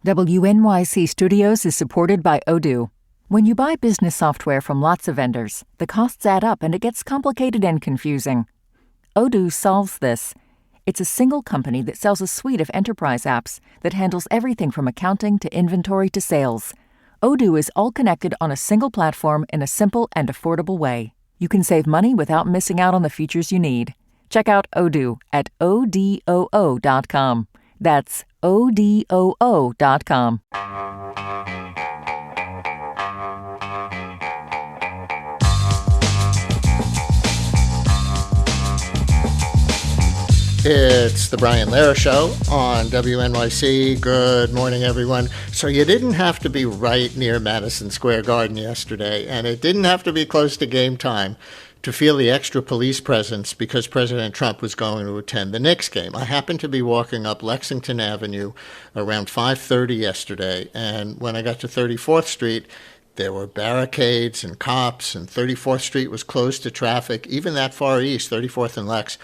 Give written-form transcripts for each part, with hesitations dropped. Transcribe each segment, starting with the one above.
WNYC Studios is supported by Odoo. When you buy business software from lots of vendors, the costs add up and it gets complicated and confusing. Odoo solves this. It's a single company that sells a suite of enterprise apps that handles everything from accounting to inventory to sales. Odoo is all connected on a single platform in a simple and affordable way. You can save money without missing out on the features you need. Check out Odoo at odoo.com. That's odoo.com. It's the Brian Lehrer Show on WNYC. Good morning, everyone. So you didn't have to be right near Madison Square Garden yesterday, and it didn't have to be close to game time to feel the extra police presence because President Trump was going to attend the Knicks game. I happened to be walking up Lexington Avenue around 5:30 yesterday, and when I got to 34th Street, there were barricades and cops, and 34th Street was closed to traffic, even that far east, 34th and Lex.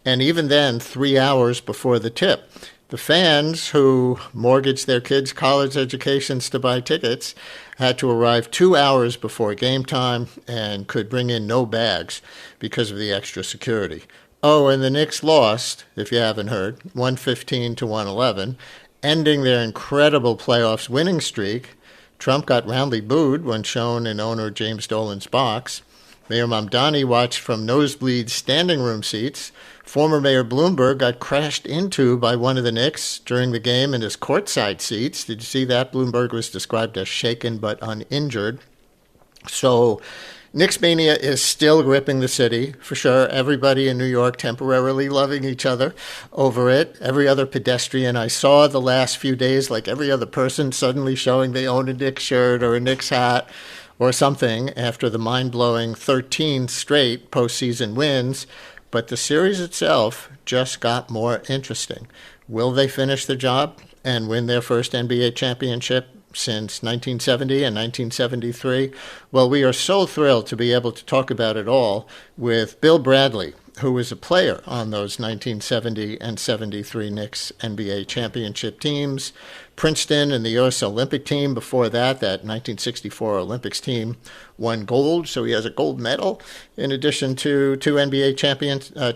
And even then, 3 hours before the tip, the fans who mortgaged their kids' college educations to buy tickets had to arrive 2 hours before game time and could bring in no bags because of the extra security. Oh, and the Knicks lost, if you haven't heard, 115 to 111, ending their incredible playoffs winning streak. Trump got roundly booed when shown in owner James Dolan's box. Mayor Mamdani watched from nosebleed standing room seats. Former Mayor Bloomberg got crashed into by one of the Knicks during the game in his courtside seats. Did you see that? Bloomberg was described as shaken but uninjured. So Knicks mania is still gripping the city, for sure. Everybody in New York temporarily loving each other over it. Every other pedestrian I saw the last few days, like every other person, suddenly showing they own a Knicks shirt or a Knicks hat or something after the mind-blowing 13 straight postseason wins. But the series itself just got more interesting. Will they finish the job and win their first NBA championship since 1970 and 1973? Well, we are so thrilled to be able to talk about it all with Bill Bradley, who was a player on those 1970 and 73 Knicks NBA championship teams. Princeton and the U.S. Olympic team before that 1964 Olympics team, won gold, so he has a gold medal. In addition to two NBA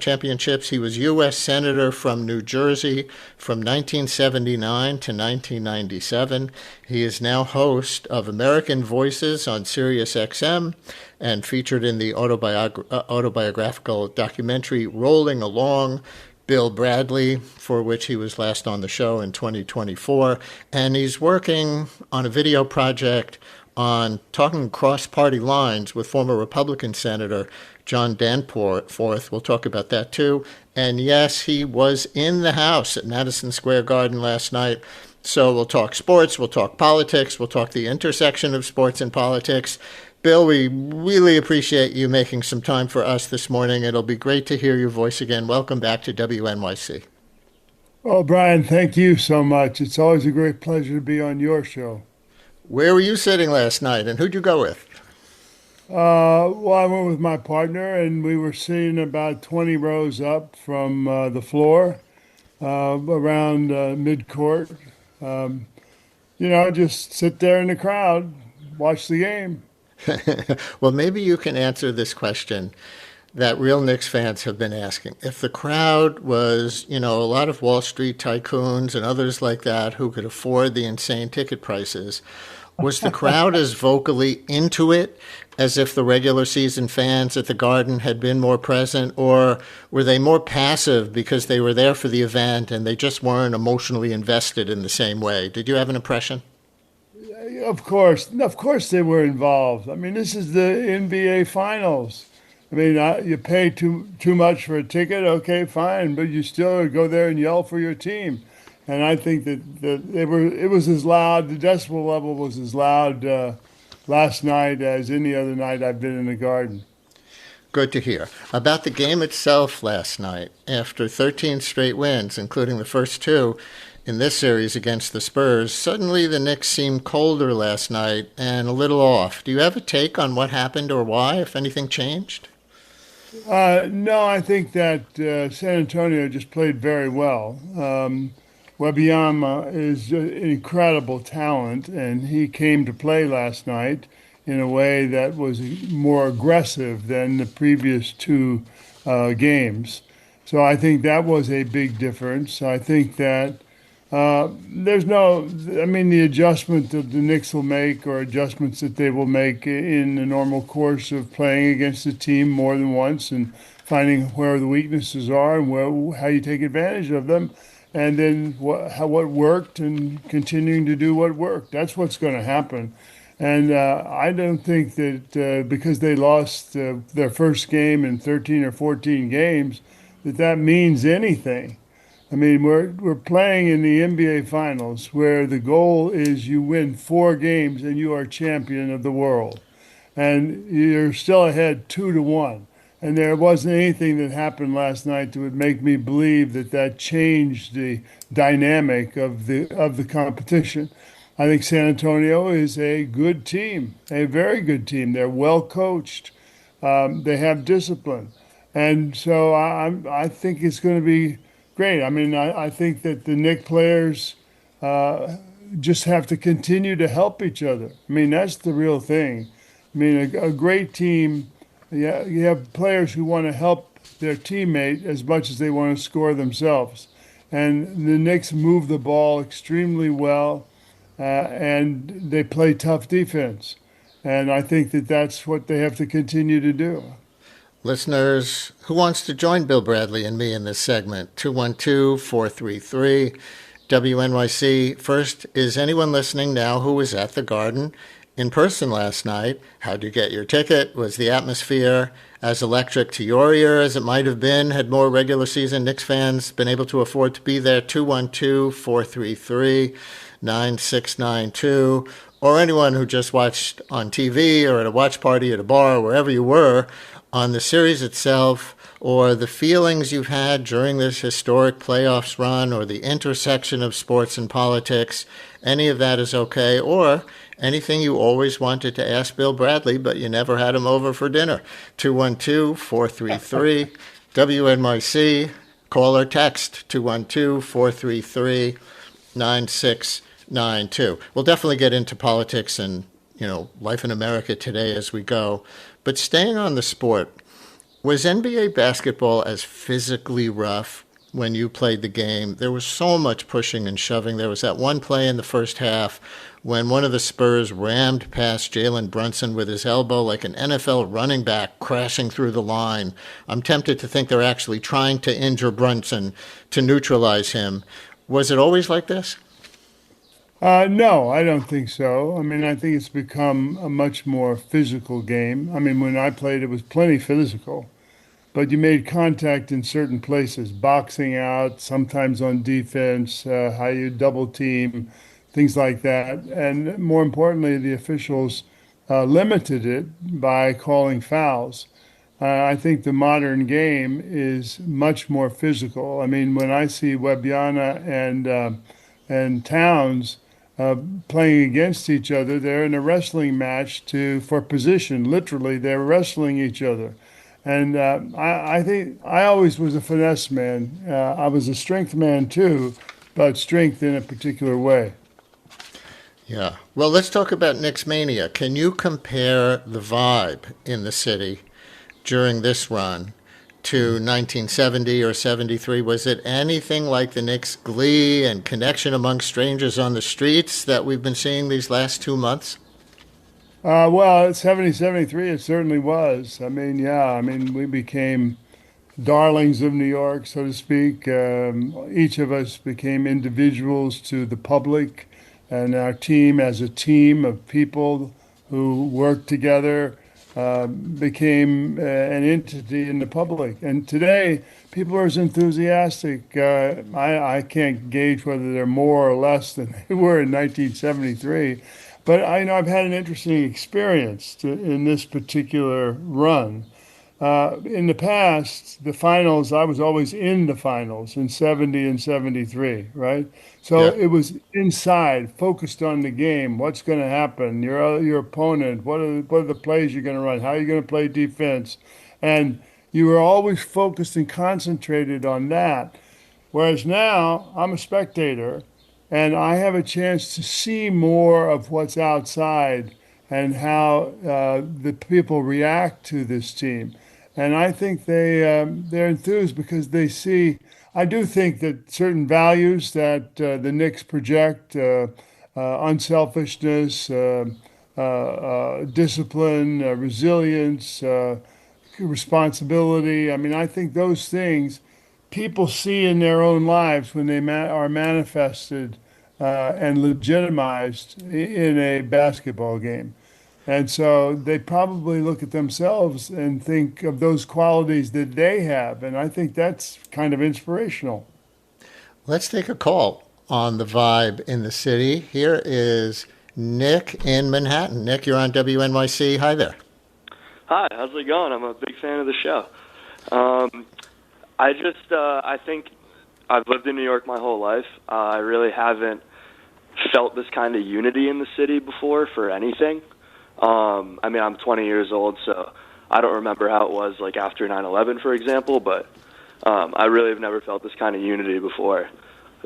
championships, he was U.S. Senator from New Jersey from 1979 to 1997. He is now host of American Voices on Sirius XM and featured in the autobiographical documentary Rolling Along, Bill Bradley, for which he was last on the show in 2024. And he's working on a video project on talking cross-party lines with former Republican Senator John Danforth. We'll talk about that too. And yes, he was in the house at Madison Square Garden last night. So we'll talk sports, we'll talk politics, we'll talk the intersection of sports and politics. Bill, we really appreciate you making some time for us this morning. It'll be great to hear your voice again. Welcome back to WNYC. Oh, Brian, thank you so much. It's always a great pleasure to be on your show. Where were you sitting last night, and who'd you go with? Well, I went with my partner, and we were sitting about 20 rows up from the floor around mid-court. Just sit there in the crowd, watch the game. Well, maybe you can answer this question that real Knicks fans have been asking. If the crowd was, a lot of Wall Street tycoons and others like that who could afford the insane ticket prices, was the crowd as vocally into it as if the regular season fans at the Garden had been more present, or were they more passive because they were there for the event and they just weren't emotionally invested in the same way? Did you have an impression? Of course they were involved. I mean, this is the NBA Finals. I mean, you pay too much for a ticket, okay, fine, but you still go there and yell for your team. And I think that it was as loud, the decibel level was as loud last night as any other night I've been in the Garden. Good to hear. About the game itself last night, after 13 straight wins, including the first two in this series against the Spurs, suddenly the Knicks seemed colder last night and a little off. Do you have a take on what happened or why, if anything changed? No, I think that San Antonio just played very well. Wembanyama is an incredible talent, and he came to play last night in a way that was more aggressive than the previous two games. So I think that was a big difference. I think that there's no, I mean, the adjustment that the Knicks will make or adjustments that they will make in the normal course of playing against a team more than once and finding where the weaknesses are and how you take advantage of them, and then what worked and continuing to do what worked. That's what's going to happen. And I don't think that because they lost their first game in 13 or 14 games, that means anything. I mean, we're playing in the NBA Finals where the goal is you win 4 games and you are champion of the world, and you're still ahead 2-1. And there wasn't anything that happened last night that would make me believe that changed the dynamic of the competition. I think San Antonio is a good team, a very good team. They're well coached. They have discipline, and so I think it's going to be great. I mean, I think that the Knicks players just have to continue to help each other. I mean, that's the real thing. I mean, a great team. Yeah, you have players who want to help their teammate as much as they want to score themselves. And the Knicks move the ball extremely well, and they play tough defense. And I think that that's what they have to continue to do. Listeners, who wants to join Bill Bradley and me in this segment? 212-433-WNYC. First, is anyone listening now who was at the Garden in person last night? How'd you get your ticket? Was the atmosphere as electric to your ear as it might have been? Had more regular season Knicks fans been able to afford to be there? 212-433-9692. Or anyone who just watched on TV or at a watch party at a bar, wherever you were, on the series itself, or the feelings you've had during this historic playoffs run, or the intersection of sports and politics. Any of that is okay. Or anything you always wanted to ask Bill Bradley, but you never had him over for dinner. 212-433-WNYC. Call or text 212-433-9692. We'll definitely get into politics and, life in America today as we go. But staying on the sport, was NBA basketball as physically rough when you played the game? There was so much pushing and shoving. There was that one play in the first half when one of the Spurs rammed past Jalen Brunson with his elbow like an NFL running back crashing through the line. I'm tempted to think they're actually trying to injure Brunson to neutralize him. Was it always like this? No, I don't think so. I mean, I think it's become a much more physical game. I mean, when I played, it was plenty physical, but you made contact in certain places, boxing out, sometimes on defense, how you double team, things like that. And more importantly, the officials limited it by calling fouls. I think the modern game is much more physical. I mean, when I see Wembanyama and Towns playing against each other, they're in a wrestling match for position. Literally, they're wrestling each other. And I think I always was a finesse man. I was a strength man too, but strength in a particular way. Yeah. Well, let's talk about Knicks Mania. Can you compare the vibe in the city during this run to 1970 or 73? Was it anything like the Knicks' glee and connection among strangers on the streets that we've been seeing these last 2 months? Well, 70, 73, it certainly was. I mean, yeah, we became darlings of New York, so to speak. Each of us became individuals to the public, and our team, as a team of people who worked together, became an entity in the public. And today, people are as enthusiastic. I can't gauge whether they're more or less than they were in 1973. But I've had an interesting experience in this particular run. In the past, the finals, I was always in the finals in 70 and 73, right? So Yeah. it was inside, focused on the game. What's going to happen? Your opponent. What are the plays you're going to run? How are you going to play defense? And you were always focused and concentrated on that. Whereas now I'm a spectator and I have a chance to see more of what's outside and how the people react to this team. And I think they're enthused because they see. I do think that certain values that the Knicks project, unselfishness, discipline, resilience, responsibility. I mean, I think those things people see in their own lives when they are manifested and legitimized in a basketball game. And so they probably look at themselves and think of those qualities that they have. And I think that's kind of inspirational. Let's take a call on the vibe in the city. Here is Nick in Manhattan. Nick, you're on WNYC. Hi there. Hi, how's it going? I'm a big fan of the show. I think I've lived in New York my whole life. I really haven't felt this kind of unity in the city before for anything. I mean, I'm 20 years old, so I don't remember how it was like after 9/11, for example, but I really have never felt this kind of unity before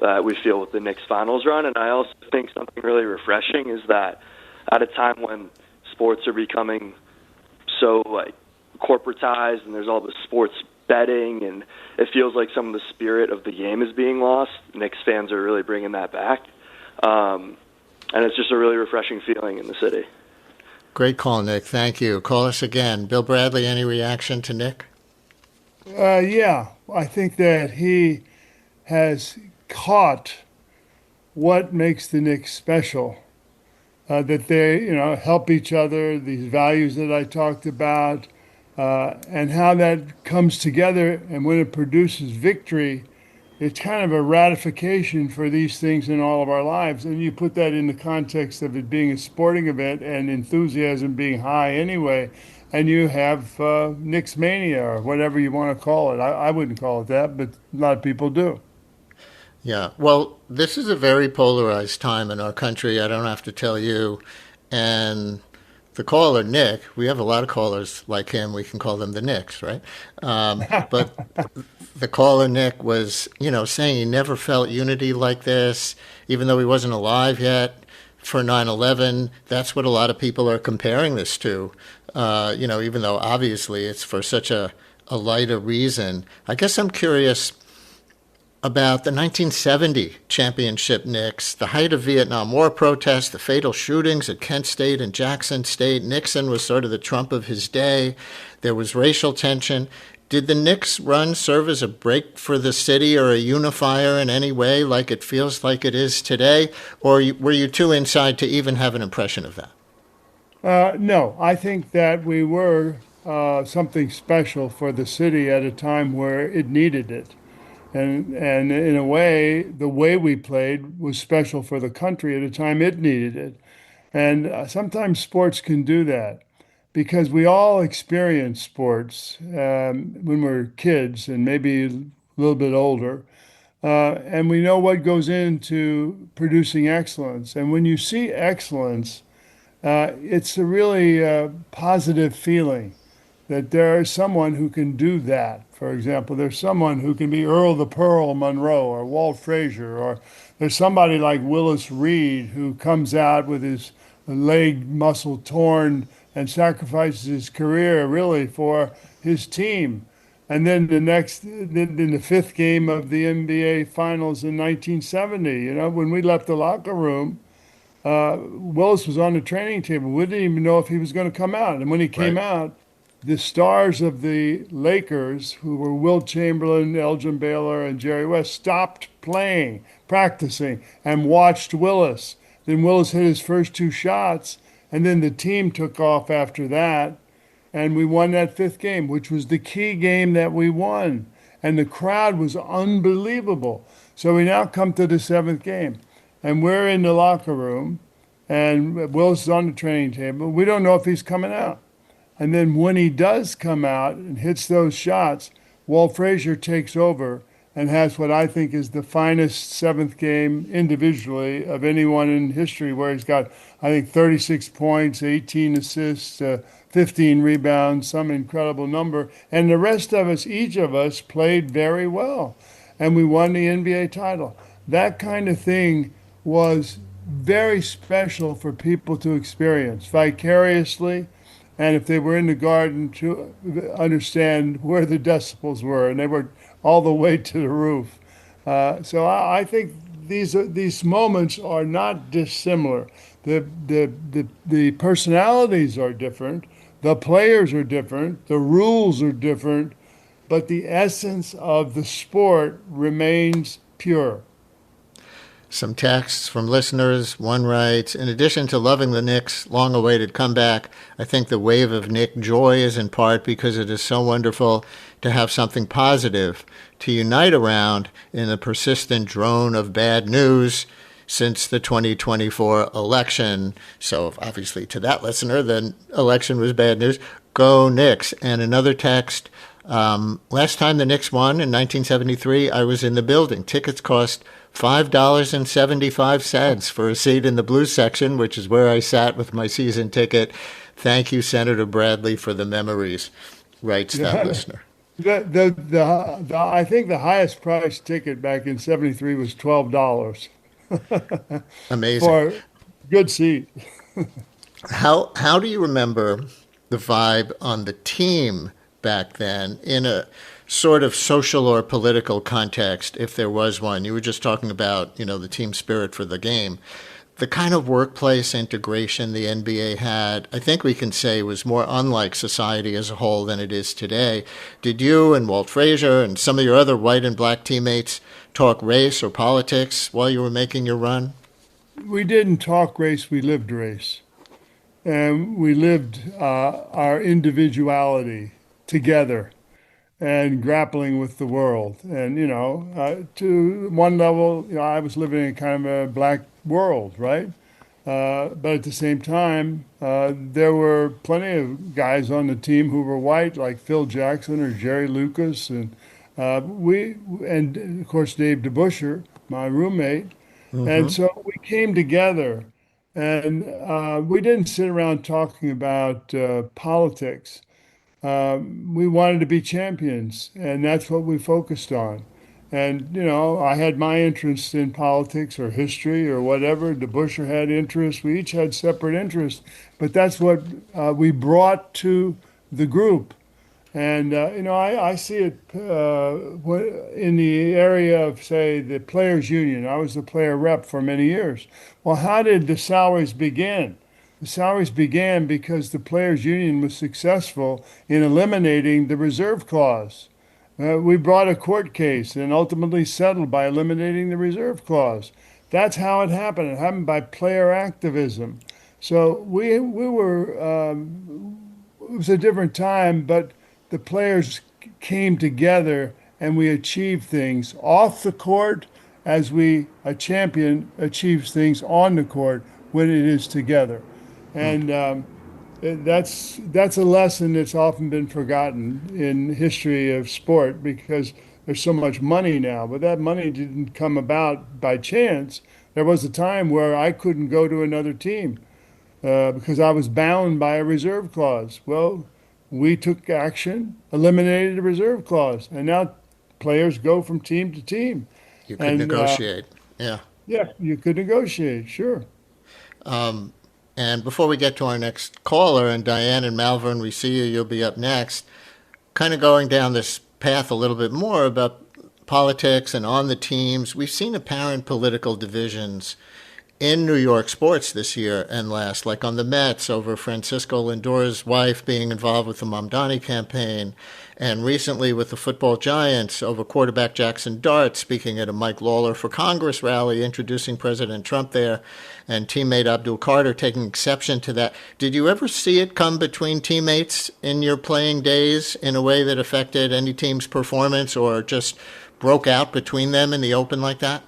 that we feel with the Knicks finals run. And I also think something really refreshing is that at a time when sports are becoming so like corporatized and there's all this sports betting and it feels like some of the spirit of the game is being lost, Knicks fans are really bringing that back. And it's just a really refreshing feeling in the city. Great call, Nick. Thank you. Call us again. Bill Bradley, any reaction to Nick? Yeah, I think that he has caught what makes the Knicks special. That they, help each other, these values that I talked about, and how that comes together. And when it produces victory, it's kind of a ratification for these things in all of our lives. And you put that in the context of it being a sporting event and enthusiasm being high anyway. And you have Knicks mania or whatever you want to call it. I wouldn't call it that, but a lot of people do. Yeah. Well, this is a very polarized time in our country. I don't have to tell you. And the caller, Nick, we have a lot of callers like him. We can call them the Knicks, right? But the caller, Nick, was, saying he never felt unity like this, even though he wasn't alive yet for 9/11. That's what a lot of people are comparing this to, even though obviously it's for such a lighter reason. I guess I'm curious about the 1970 championship Knicks, the height of Vietnam War protests, the fatal shootings at Kent State and Jackson State. Nixon was sort of the Trump of his day. There was racial tension. Did the Knicks run serve as a break for the city or a unifier in any way like it feels like it is today? Or were you too inside to even have an impression of that? No, I think that we were something special for the city at a time where it needed it. And in a way, the way we played was special for the country at a time it needed it. And sometimes sports can do that because we all experience sports when we're kids and maybe a little bit older. And we know what goes into producing excellence. And when you see excellence, it's a really positive feeling that there is someone who can do that. For example, there's someone who can be Earl the Pearl Monroe or Walt Frazier, or there's somebody like Willis Reed who comes out with his leg muscle torn and sacrifices his career really for his team. And then in the fifth game of the NBA Finals in 1970, when we left the locker room, Willis was on the training table. We didn't even know if he was going to come out. And when he came out, the stars of the Lakers, who were Wilt Chamberlain, Elgin Baylor, and Jerry West, stopped practicing, and watched Willis. Then Willis hit his first two shots, and then the team took off after that, and we won that fifth game, which was the key game that we won. And the crowd was unbelievable. So we now come to the seventh game, and we're in the locker room, and Willis is on the training table. We don't know if he's coming out. And then when he does come out and hits those shots, Walt Frazier takes over and has what I think is the finest seventh game individually of anyone in history, where he's got, I think, 36 points, 18 assists, 15 rebounds, some incredible number. And the rest of us, each of us, played very well. and we won the NBA title. That kind of thing was very special for people to experience vicariously, and if they were in the Garden, to understand where the decibels were, and they were all the way to the roof. So I think these moments are not dissimilar. The personalities are different, the players are different, the rules are different, but the essence of the sport remains pure. Some texts from listeners. One writes, in addition to loving the Knicks' long-awaited comeback, I think the wave of Knick joy is in part because it is so wonderful to have something positive to unite around in the persistent drone of bad news since the 2024 election. So obviously to that listener, the election was bad news. Go Knicks. And another text, last time the Knicks won in 1973, I was in the building. Tickets cost $5.75 for a seat in the Blues section, which is where I sat with my season ticket. Thank you, Senator Bradley, for the memories, writes that listener. I think the highest price ticket back in '73 was $12. Amazing. For good seat. How do you remember the vibe on the team back then in a sort of social or political context, if there was one? You were just talking about, the team spirit for the game. The kind of workplace integration the NBA had, I think we can say, was more unlike society as a whole than it is today. Did you and Walt Frazier and some of your other white and black teammates talk race or politics while you were making your run? We didn't talk race, we lived race. And we lived our individuality together and grappling with the world. And, to one level, I was living in kind of a black world, right? But at the same time, there were plenty of guys on the team who were white, like Phil Jackson or Jerry Lucas. And and of course, Dave DeBuscher, my roommate. Mm-hmm. And so we came together, and we didn't sit around talking about politics. We wanted to be champions, and that's what we focused on. And, I had my interest in politics or history or whatever. DeBuscher had interests. We each had separate interests, but that's what we brought to the group. And, I see it in the area of, say, the players' union. I was the player rep for many years. Well, how did the salaries begin? The salaries began because the players' union was successful in eliminating the reserve clause. We brought a court case and ultimately settled by eliminating the reserve clause. That's how it happened. It happened by player activism. So we were, it was a different time, but the players came together and we achieved things off the court as a champion achieves things on the court when it is together. And that's a lesson that's often been forgotten in history of sport because there's so much money now. But that money didn't come about by chance. There was a time where I couldn't go to another team because I was bound by a reserve clause. Well, we took action, eliminated the reserve clause, and now players go from team to team. You could negotiate. Yeah, you could negotiate, sure. And before we get to our next caller, and Diane and Malvern, we see you, you'll be up next, kind of going down this path a little bit more about politics and on the teams. We've seen apparent political divisions in New York sports this year and last, like on the Mets over Francisco Lindor's wife being involved with the Mamdani campaign, and recently with the football Giants over quarterback Jackson Dart speaking at a Mike Lawler for Congress rally, introducing President Trump there, and teammate Abdul Carter taking exception to that. Did you ever see it come between teammates in your playing days in a way that affected any team's performance or just broke out between them in the open like that?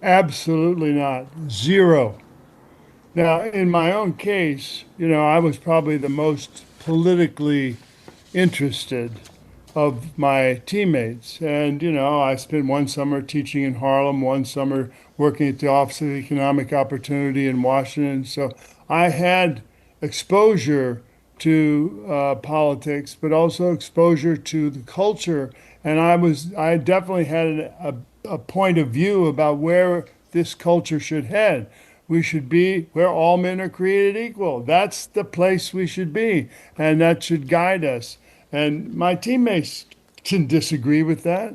Absolutely not. Zero. Now, in my own case, I was probably the most politically interested of my teammates. And, I spent one summer teaching in Harlem, one summer working at the Office of Economic Opportunity in Washington. So I had exposure to politics, but also exposure to the culture. And I definitely had a point of view about where this culture should head. We should be where all men are created equal. That's the place we should be, and that should guide us. And my teammates can disagree with that.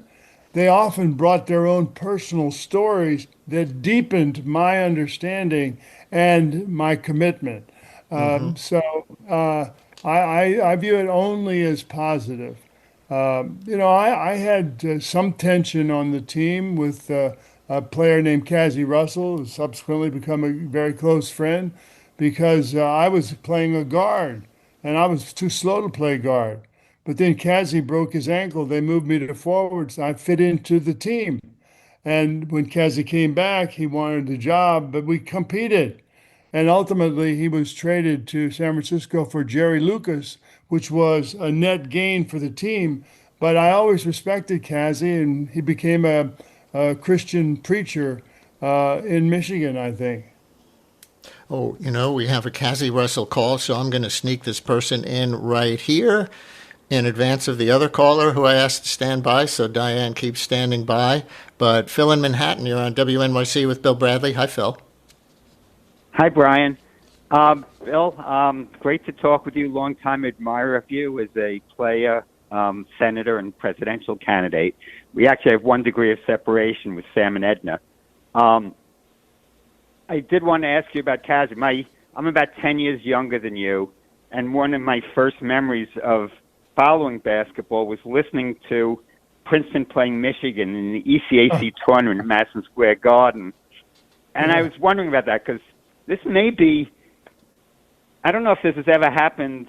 They often brought their own personal stories that deepened my understanding and my commitment. So I view it only as positive. I had some tension on the team with a player named Cassie Russell, who subsequently become a very close friend, because I was playing a guard and I was too slow to play guard. But then Cassie broke his ankle. They moved me to forwards. I fit into the team. And when Cassie came back, he wanted the job, but we competed. And ultimately, he was traded to San Francisco for Jerry Lucas, which was a net gain for the team. But I always respected Cassie, and he became a Christian preacher in Michigan, I think. Oh, we have a Cassie Russell call, so I'm going to sneak this person in right here in advance of the other caller who I asked to stand by, so Diane keeps standing by. But Phil in Manhattan, you're on WNYC with Bill Bradley. Hi, Phil. Hi, Brian. Bill, great to talk with you. Longtime admirer of you as a player, senator, and presidential candidate. We actually have 1 degree of separation with Sam and Edna. I did want to ask you about Cassie. I'm about 10 years younger than you, and one of my first memories of following basketball was listening to Princeton playing Michigan in the ECAC tournament at Madison Square Garden. And I was wondering about that because this may be, I don't know if this has ever happened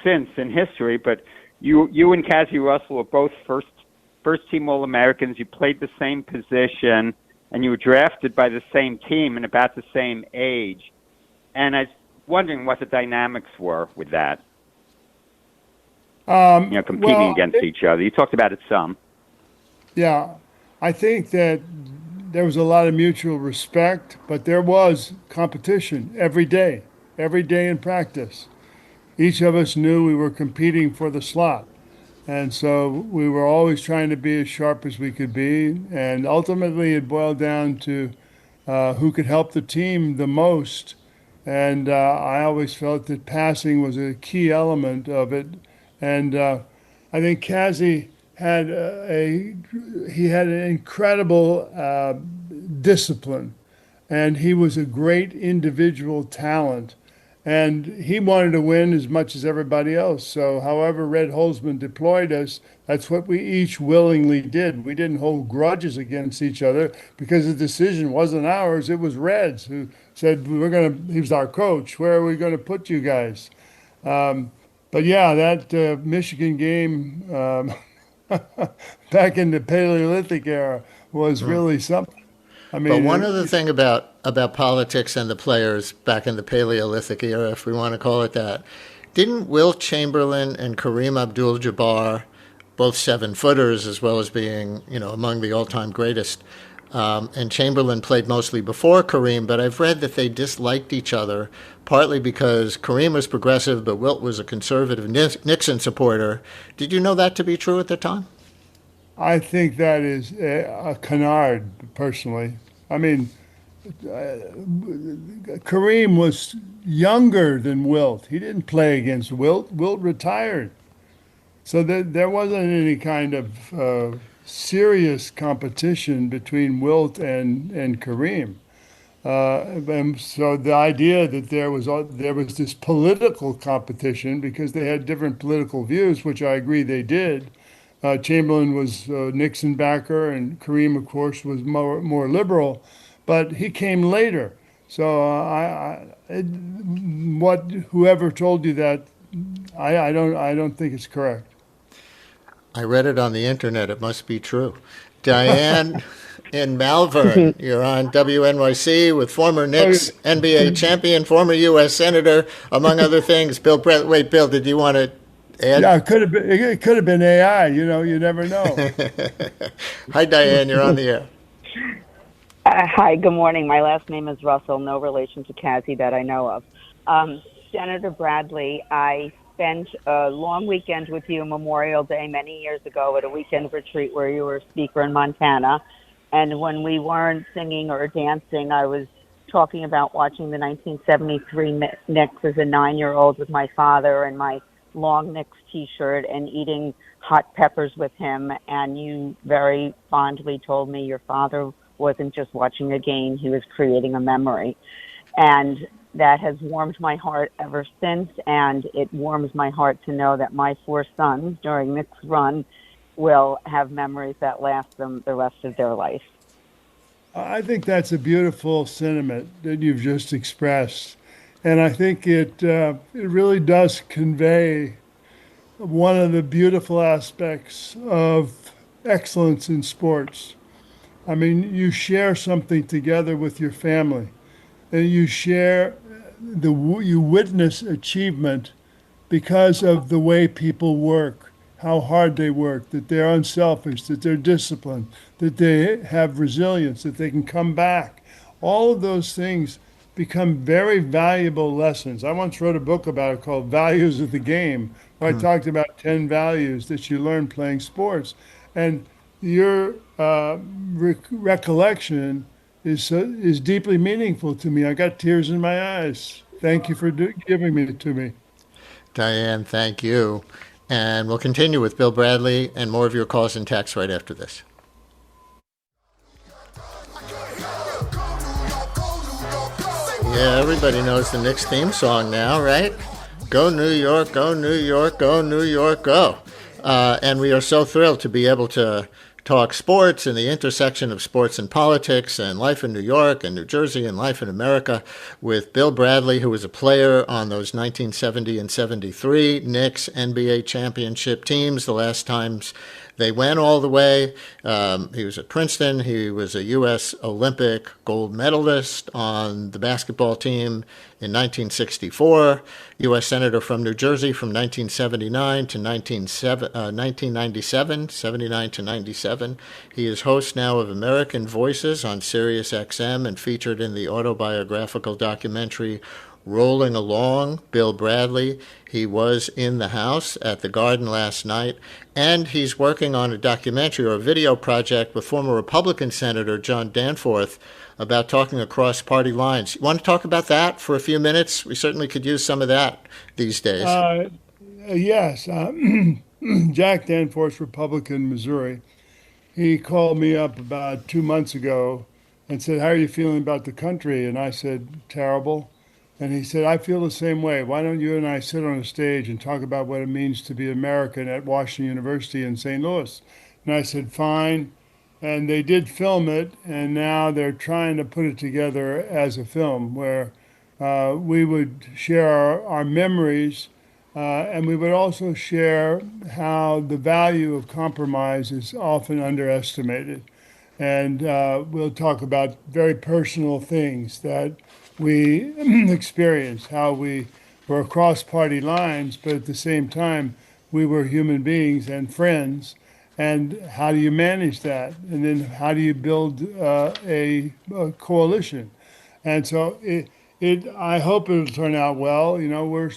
since in history, but you and Cassie Russell were both first team All-Americans. You played the same position, and you were drafted by the same team and about the same age. And I was wondering what the dynamics were with that. Competing against each other. You talked about it some. Yeah, I think that there was a lot of mutual respect, but there was competition every day in practice. Each of us knew we were competing for the slot. And so we were always trying to be as sharp as we could be. And ultimately, it boiled down to who could help the team the most. And I always felt that passing was a key element of it. And I think Cassie had he had an incredible discipline, and he was a great individual talent. And he wanted to win as much as everybody else. So however Red Holzman deployed us, that's what we each willingly did. We didn't hold grudges against each other because the decision wasn't ours. It was Red's who said, he was our coach. Where are we going to put you guys? But yeah, that Michigan game back in the Paleolithic era was really something. I mean, but one other thing about politics and the players back in the Paleolithic era, if we want to call it that, didn't Wilt Chamberlain and Kareem Abdul-Jabbar, both 7-footers as well as being, among the all-time greatest, and Chamberlain played mostly before Kareem, but I've read that they disliked each other, partly because Kareem was progressive, but Wilt was a conservative Nixon supporter. Did you know that to be true at the time? I think that is a canard, personally. I mean, Kareem was younger than Wilt. He didn't play against Wilt. Wilt retired. So there wasn't any kind of serious competition between Wilt and Kareem. And so the idea that there was this political competition because they had different political views, which I agree they did. Chamberlain was Nixon backer, and Kareem, of course, was more liberal, but he came later. So whoever told you that, I don't think it's correct. I read it on the internet. It must be true. Diane in Malvern, you're on WNYC with former Knicks NBA champion, former U.S. Senator, among other things. Bill, wait, Bill, did you want to add? Yeah, it could have been AI. You never know. Hi, Diane. You're on the air. Hi, good morning. My last name is Russell, no relation to Cassie that I know of. Senator Bradley, I spent a long weekend with you, Memorial Day, many years ago at a weekend retreat where you were a speaker in Montana. And when we weren't singing or dancing, I was talking about watching the 1973 Knicks as a 9-year-old with my father and my long Knicks T-shirt and eating hot peppers with him. And you very fondly told me your father wasn't just watching a game, he was creating a memory. And that has warmed my heart ever since, and it warms my heart to know that my 4 sons during this run will have memories that last them the rest of their life. I think that's a beautiful sentiment that you've just expressed. And I think it really does convey one of the beautiful aspects of excellence in sports. I mean, you share something together with your family, and you witness achievement because of the way people work, how hard they work, that they're unselfish, that they're disciplined, that they have resilience, that they can come back. All of those things become very valuable lessons. I once wrote a book about it called Values of the Game, where I talked about 10 values that you learn playing sports. And your recollection is deeply meaningful to me. I got tears in my eyes. Thank you for giving it to me. Diane, thank you. And we'll continue with Bill Bradley and more of your calls and texts right after this. Yeah, everybody knows the Knicks theme song now, right? Go New York, go New York, go New York, go. And we are so thrilled to be able to talk sports and the intersection of sports and politics and life in New York and New Jersey and life in America with Bill Bradley, who was a player on those 1970 and 73 Knicks NBA championship teams, the last times they went all the way. He was at Princeton. He was a U.S. Olympic gold medalist on the basketball team in 1964, U.S. Senator from New Jersey from 1979 to 1997, 79 to 97. He is host now of American Voices on Sirius XM and featured in the autobiographical documentary Rolling Along, Bill Bradley. He was in the house at the Garden last night, and he's working on a documentary or a video project with former Republican Senator John Danforth about talking across party lines. You want to talk about that for a few minutes? We certainly could use some of that these days. Yes. Jack Danforth, Republican, Missouri. He called me up about 2 months ago and said, "How are you feeling about the country?" And I said, "Terrible." And he said, "I feel the same way. Why don't you and I sit on a stage and talk about what it means to be American at Washington University in St. Louis?" And I said, "Fine." And they did film it, and now they're trying to put it together as a film where we would share our memories, and we would also share how the value of compromise is often underestimated. And we'll talk about very personal things that we experienced, how we were across party lines, but at the same time, we were human beings and friends. And how do you manage that? And then how do you build a coalition? And so I hope it'll turn out well. You know, we're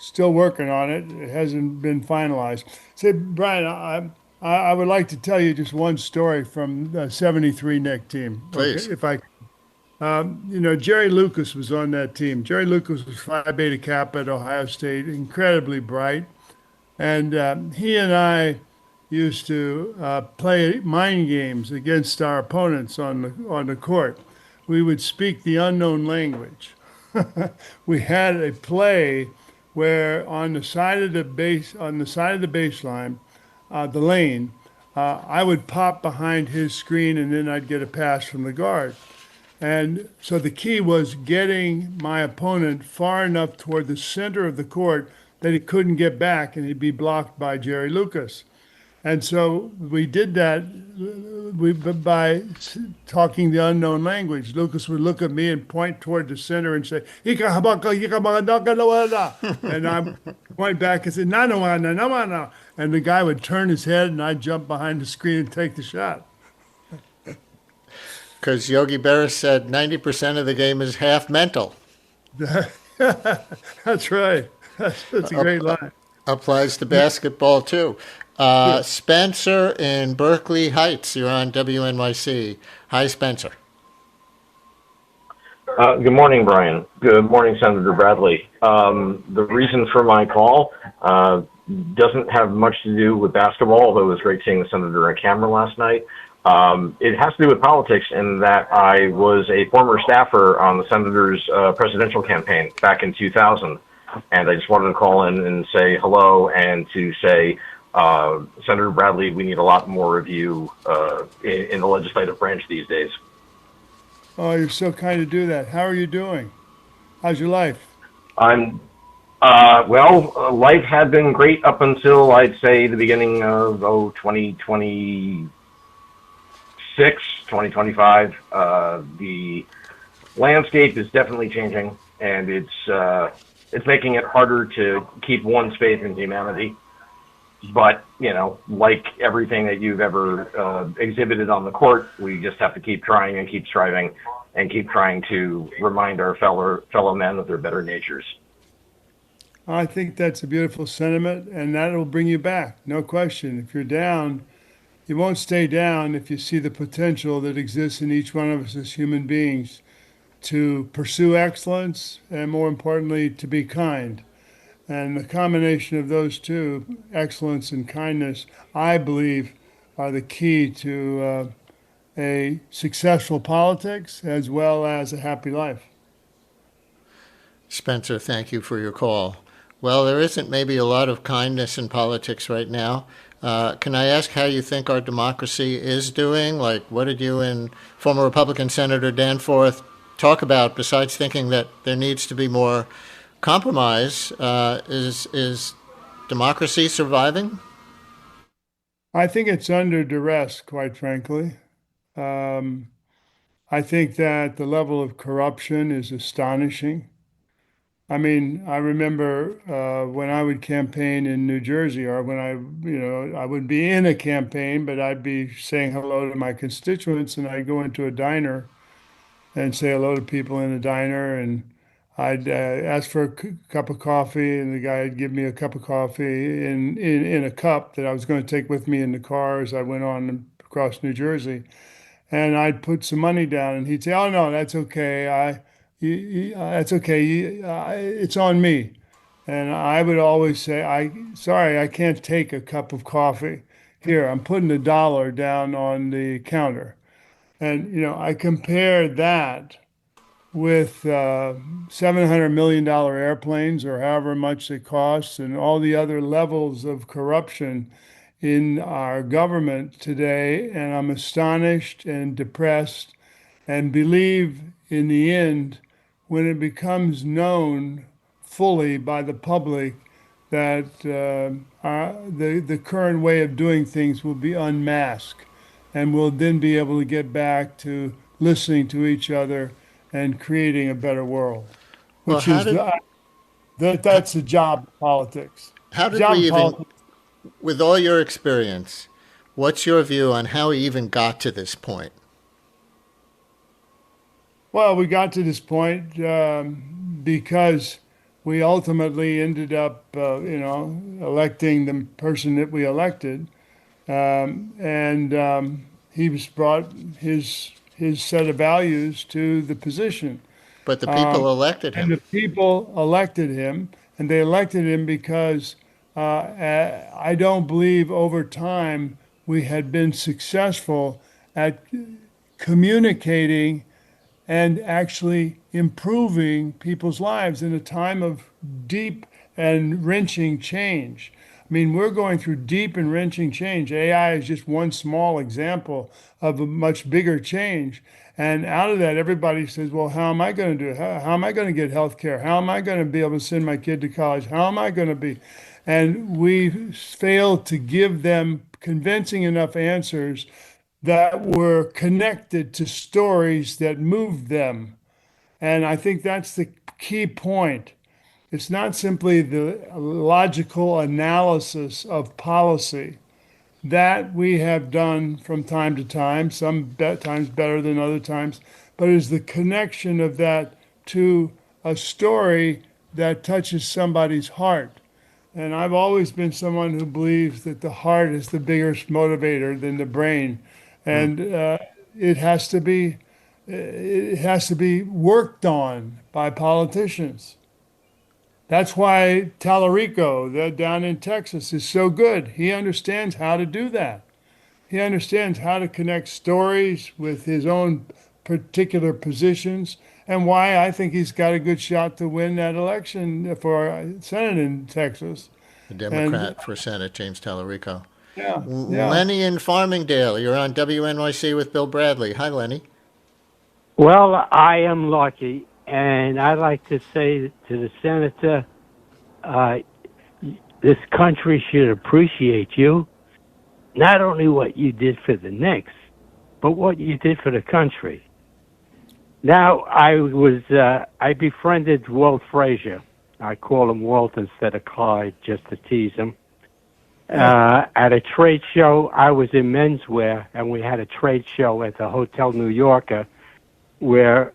still working on it. It hasn't been finalized. Say, Brian, I would like to tell you just one story from the 73 Knicks team. Please. Okay, if I Jerry Lucas was on that team. Jerry Lucas was Phi Beta Kappa at Ohio State, incredibly bright. And he and I used to play mind games against our opponents on the court. We would speak the unknown language. We had a play where on the side of the baseline, the lane, I would pop behind his screen and then I'd get a pass from the guard. And so the key was getting my opponent far enough toward the center of the court that he couldn't get back and he'd be blocked by Jerry Lucas. And so we did that by talking the unknown language. Lucas would look at me and point toward the center and say, "Ika habaka, ika habaka." And I point back and say, "No. And the guy would turn his head and I'd jump behind the screen and take the shot. Because Yogi Berra said 90% of the game is half mental. That's right. That's a great line. Applies to basketball too. Yeah. Spencer in Berkeley Heights, you're on WNYC. Hi, Spencer. Good morning, Brian. Good morning, Senator Bradley. The reason for my call doesn't have much to do with basketball, although it was great seeing the senator on camera last night. It has to do with politics in that I was a former staffer on the senator's presidential campaign back in 2000. And I just wanted to call in and say hello and to say, Senator Bradley, we need a lot more of you in the legislative branch these days. Oh, you're so kind to do that. How are you doing? How's your life? I'm life had been great up until I'd say the beginning of 2026, 2025. The landscape is definitely changing, and it's making it harder to keep one's faith in humanity. But, like everything that you've ever exhibited on the court, we just have to keep trying and keep striving and keep trying to remind our fellow men of their better natures. I think that's a beautiful sentiment, and that will bring you back, no question. If you're down, you won't stay down if you see the potential that exists in each one of us as human beings to pursue excellence and, more importantly, to be kind. And the combination of those two, excellence and kindness, I believe, are the key to a successful politics as well as a happy life. Spencer, thank you for your call. Well, there isn't maybe a lot of kindness in politics right now. Can I ask how you think our democracy is doing? Like, what did you and former Republican Senator Danforth talk about besides thinking that there needs to be more compromise? Is democracy surviving? I think it's under duress, quite frankly. I think that the level of corruption is astonishing. I mean, I remember when I would campaign in New Jersey, or when I would be in a campaign, but I'd be saying hello to my constituents, and I'd go into a diner and say hello to people in the diner, and I'd ask for a cup of coffee, and the guy would give me a cup of coffee in a cup that I was going to take with me in the car as I went on across New Jersey. And I'd put some money down, and he'd say, "Oh no, that's okay. That's okay. It's on me." And I would always say, sorry, I can't take a cup of coffee. Here, I'm putting $1 down on the counter." And I compared that with $700 million airplanes, or however much it costs, and all the other levels of corruption in our government today. And I'm astonished and depressed, and believe in the end, when it becomes known fully by the public that the current way of doing things will be unmasked, and we'll then be able to get back to listening to each other and creating a better world, Well, which is that's the job of politics. how did Job we of even, politics. with all your experience, what's your view on how we even got to this point? Well, we got to this point because we ultimately ended up, electing the person that we elected, and he was brought his set of values to the position. But the people elected And the him. people elected him, and they elected him because I don't believe over time we had been successful at communicating and actually improving people's lives in a time of deep and wrenching change. I mean, we're going through deep and wrenching change. AI is just one small example of a much bigger change. And out of that, everybody says, well, how am I going to do it? How am I going to get health care? How am I going to be able to send my kid to college? How am I going to be? And we failed to give them convincing enough answers that were connected to stories that moved them. And I think that's the key point. It's not simply the logical analysis of policy that we have done from time to time, some times better than other times, but is the connection of that to a story that touches somebody's heart. And I've always been someone who believes that the heart is the biggest motivator than the brain, and it has to be worked on by politicians. That's why Tallarico, down in Texas, is so good. He understands how to do that. He understands how to connect stories with his own particular positions, and why I think he's got a good shot to win that election for Senate in Texas. The Democrat for Senate, James Tallarico. Yeah, Lenny in Farmingdale, you're on WNYC with Bill Bradley. Hi, Lenny. Well, I am lucky, and I'd like to say to the senator, this country should appreciate you, not only what you did for the Knicks, but what you did for the country. Now, I befriended Walt Frazier. I call him Walt instead of Clyde, just to tease him. At a trade show, I was in menswear, and we had a trade show at the Hotel New Yorker where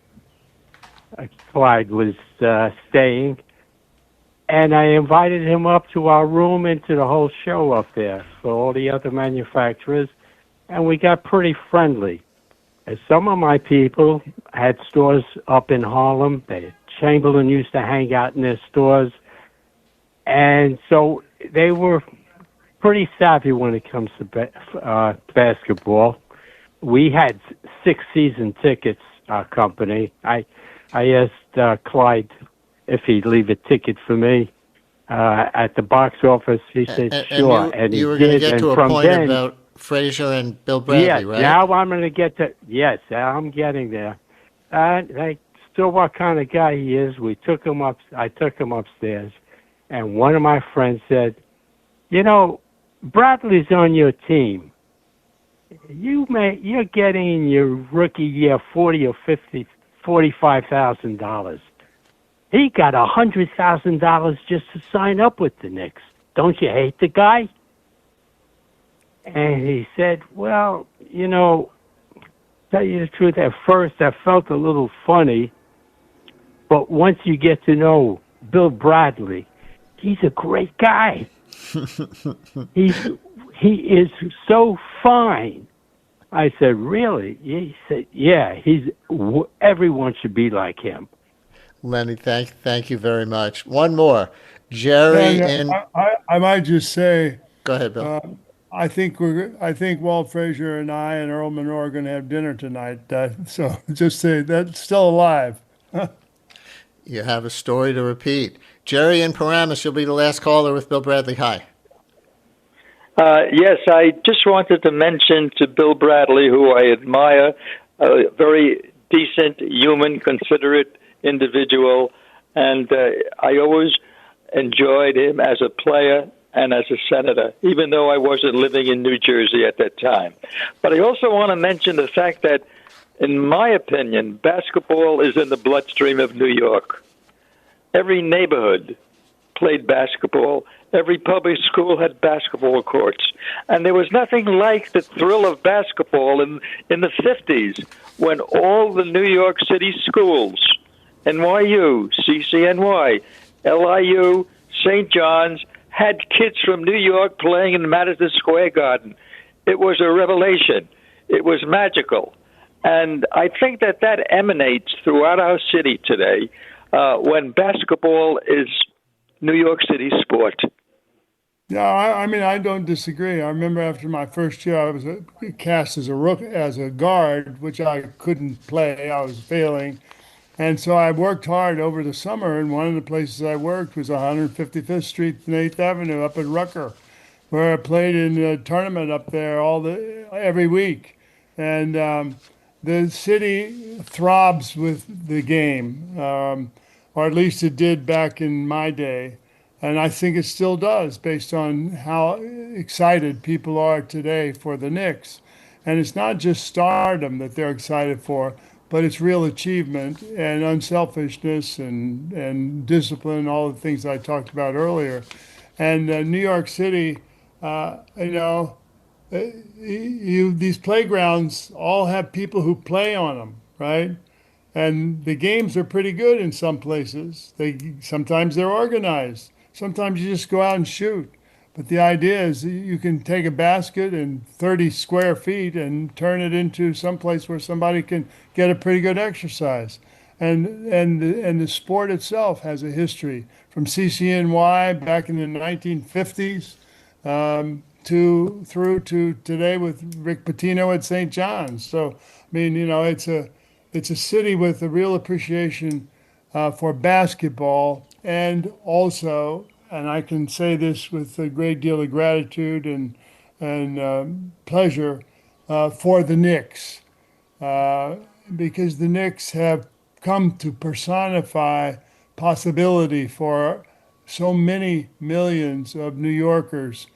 Clyde was staying. And I invited him up to our room and to the whole show up there for all the other manufacturers, and we got pretty friendly. And some of my people had stores up in Harlem. Chamberlain used to hang out in their stores. And so they were pretty savvy when it comes to basketball. We had 6 season tickets, our company. I asked Clyde if he'd leave a ticket for me at the box office. He said, sure. And you were going to get to a point then, about Frazier and Bill Bradley, right? Now I'm going to get to, yes, I'm getting there. I saw what kind of guy he is. I took him upstairs, and one of my friends said, you know, Bradley's on your team. You're getting in your rookie year $45,000. He got $100,000 just to sign up with the Knicks. Don't you hate the guy? And he said, well, you know, tell you the truth, at first I felt a little funny, but once you get to know Bill Bradley, he's a great guy. He is so fine. I said, really? He said, yeah, everyone should be like him. Lenny, thank you very much. One more. Jerry I might just say. Go ahead, Bill. I think Walt Frazier and I and Earl Monroe are going to have dinner tonight. So just say that's still alive. You have a story to repeat. Jerry in Paramus, you'll be the last caller with Bill Bradley. Hi. Yes, I just wanted to mention to Bill Bradley, who I admire, a very decent, human, considerate individual, and I always enjoyed him as a player and as a senator, even though I wasn't living in New Jersey at that time. But I also want to mention the fact that, in my opinion, basketball is in the bloodstream of New York. Every neighborhood played basketball. Every public school had basketball courts. And there was nothing like the thrill of basketball in the 50s when all the New York City schools, NYU, CCNY, LIU, St. John's, had kids from New York playing in Madison Square Garden. It was a revelation. It was magical. And I think that emanates throughout our city today when basketball is New York City sport. Yeah, I mean, I don't disagree. I remember after my first year, I was cast as a guard, which I couldn't play. I was failing. And so I worked hard over the summer, and one of the places I worked was 155th Street and 8th Avenue up in Rucker, where I played in a tournament up there every week. And the city throbs with the game, or at least it did back in my day. And I think it still does, based on how excited people are today for the Knicks. And it's not just stardom that they're excited for, but it's real achievement and unselfishness and discipline, all the things I talked about earlier. And New York City, these playgrounds all have people who play on them, right? And the games are pretty good in some places. Sometimes they're organized. Sometimes you just go out and shoot. But the idea is you can take a basket and 30 square feet and turn it into some place where somebody can get a pretty good exercise. And the sport itself has a history from CCNY back in the 1950s through to today with Rick Pitino at St. John's. So, I mean, it's a city with a real appreciation for basketball, and also, and I can say this with a great deal of gratitude and pleasure, for the Knicks, because the Knicks have come to personify possibility for so many millions of New Yorkers,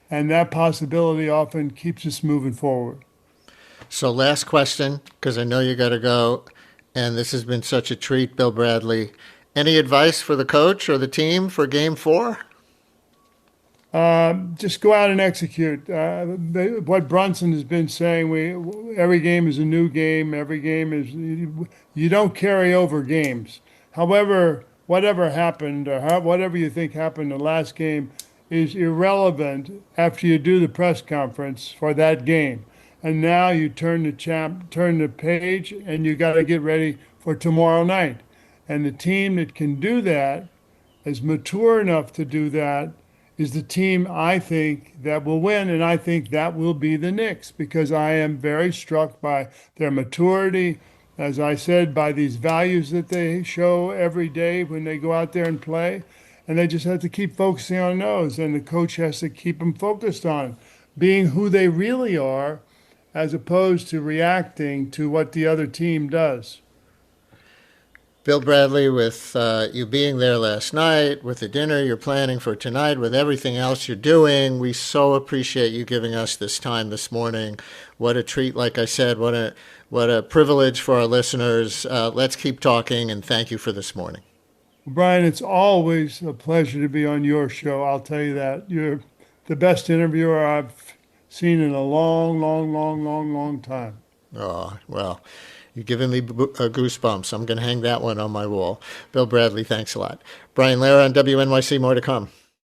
and that possibility often keeps us moving forward. So last question, because I know you got to go, and this has been such a treat, Bill Bradley. Any advice for the coach or the team for Game 4? Just go out and execute. What Brunson has been saying, every game is a new game. Every game is, you don't carry over games. However, whatever happened or whatever you think happened the last game is irrelevant after you do the press conference for that game. And now you turn the page, and you got to get ready for tomorrow night. And the team that can do that, is mature enough to do that, is the team I think that will win, and I think that will be the Knicks, because I am very struck by their maturity, as I said, by these values that they show every day when they go out there and play, and they just have to keep focusing on those, and the coach has to keep them focused on being who they really are, as opposed to reacting to what the other team does. Bill Bradley, with you being there last night, with the dinner you're planning for tonight, with everything else you're doing, we so appreciate you giving us this time this morning. What a treat, like I said, what a privilege for our listeners. Let's keep talking, and thank you for this morning. Brian, it's always a pleasure to be on your show. I'll tell you that. You're the best interviewer I've seen in a long time. Oh, well, you're giving me goosebumps. I'm going to hang that one on my wall. Bill Bradley, thanks a lot. Brian Lara on WNYC, more to come.